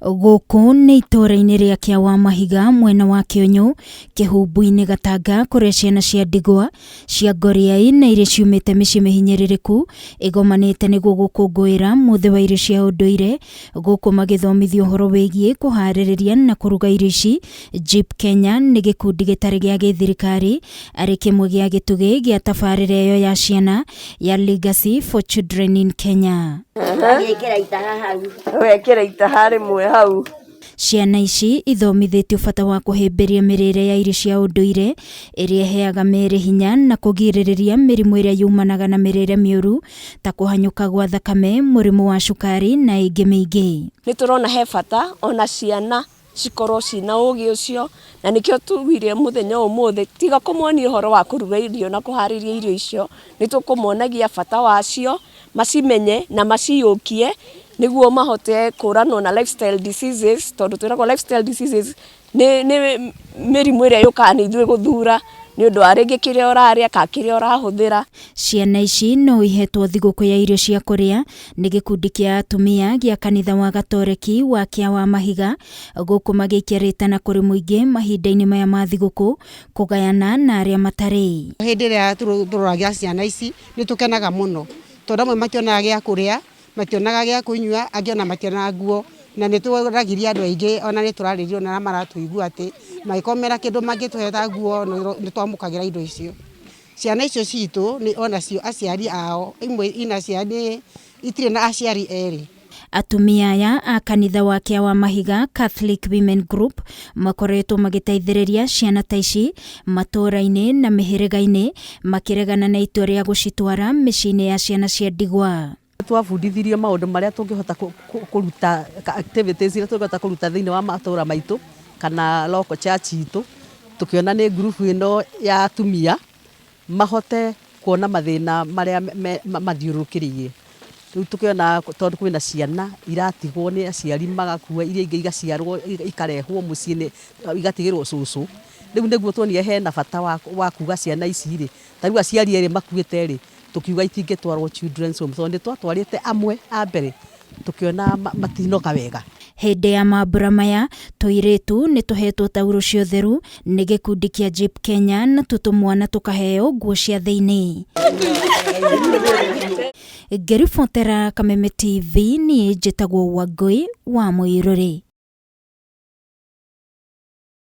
Gũkũ nĩ itũũra-inĩ rĩa Kĩawa Mahiga mwena wa Kĩonyo, kĩhumbu-inĩ Gatanga, kũrĩa ciana cia ndigwa cia ngoriai na iria ciumĩte mĩciĩ mĩhinyĩrĩrĩku igomanĩte nĩguo gũkũngũĩra mũthĩ wa irio cia ũndũire, gũkũ magĩthomithio ũhoro wĩgiĩ kũharĩrĩria na kũruga irio ici. JIP Kenya nĩ gĩkundi gĩtarĩ gĩa gĩthirikari, arĩ kĩmwe gĩa gĩtugĩ gĩa tabarĩra ĩyo ya ciana ya Legacy for Children in Kenya. Wekĩra itaha rĩmwe hau. Ciana ici ithomithĩtio bata wa kũhĩmbĩria mĩrĩre ya irio cia ũndũire ĩrĩa ĩheaga mĩĩrĩ hinya na kũgirĩrĩria mĩrimũ ĩrĩa yumanaga na mĩrĩre mĩũru ta kũhanyũka gwa thakame, mũrimũ wa cukari na ĩngĩ mĩingĩ. Nĩ tũrona he bata ona ciana cikorwo cina ũgĩ ũcio, na nĩkĩo tugire mũthenya ũmũthĩ tiga kũmonia ũhoro wa kũruga irio na kũharĩria irio icio, nĩ tũkũmonagia bata wacio, macimenye na maciyũkie nĩguo mahote kũranwo na lifestyle diseases, tondũ twĩragwo lifestyle diseases nĩ mĩrimũ ĩrĩa yũkaga nĩ ithuĩ gũthura nĩ ũndũ wa rĩngĩ kĩrĩa ũrarĩa kana kĩrĩa ũrahũthĩra. Ciana ici no ihetwo thigũkũ ya irio cia kũrĩa nĩ gĩkundi kĩa atumia gĩa kanitha wa Gatoreki wa Kĩawa Mahiga, gũkũ magĩikia rĩtana kũrĩ mũingĩ mahinda-inĩ maya ma thigũkũ kũgayana na arĩa matarĩ. Hĩndĩ ĩrĩa tũroragia ciana ici nĩ tũkenaga mũno, tondũ amwe mationaga gĩa kũrĩa, mationaga gĩa kũnyua, angĩ ona mationaga nguo, na nĩ tũragiria andũ aingĩ ona nĩ tũrarĩrio ona maratũigua atĩ mangĩkorwo mena kĩndũ mangĩtũhe ta nguo nĩ twamũkagĩra indo icio. Ciana icio citũ nĩ onacio aciari ao, imwe ina ciana itirĩ na aciari erĩ. Atumia aya a kanitha wa Kĩawa Mahiga Catholic Women Group makoretwo magĩteithĩrĩria ciana ta ici matũũra-inĩ na mĩhĩrĩga-inĩ, makĩregana na itua rĩa gũcitwara mĩciĩ-inĩ ya ciana cia ndigwa. Twabundithirio maũndũ marĩa tũngĩhota kũruta activities iria tũngĩhota kũruta thĩinĩ wa matũũra maitũ kana local church itũ, tũkĩona nĩ group ĩno ya atumia mahote kuona mathĩna marĩa mathiũrũrũkĩrĩirie. Rĩu tũkĩona tondũ kwĩna ciana iratigwo nĩ aciari magakua, iria ingĩ igaciarwo ikarehwo mũciĩ igatigĩrwo cũcũ. Rĩu nĩguo tuonire hena bata wa kuga ciana ici rĩ, ta rĩu aciari erĩ makuĩte rĩ, tukiuga itingĩtwarwo children's home, tondũ nĩ twatwarĩte amwe a mbere tukiona matinoga wega. Hĩndĩ ya mambura maya tũirĩtu nĩ tũhetwo taurũ cia ũtheru nĩ gĩkundi kĩa JIP Kenya na tũtũmwana tũkaheo nguo cia thĩinĩ. Ngĩribotera Kameme TV niĩ njĩtagwo Wangũi wa Mũirũrĩ.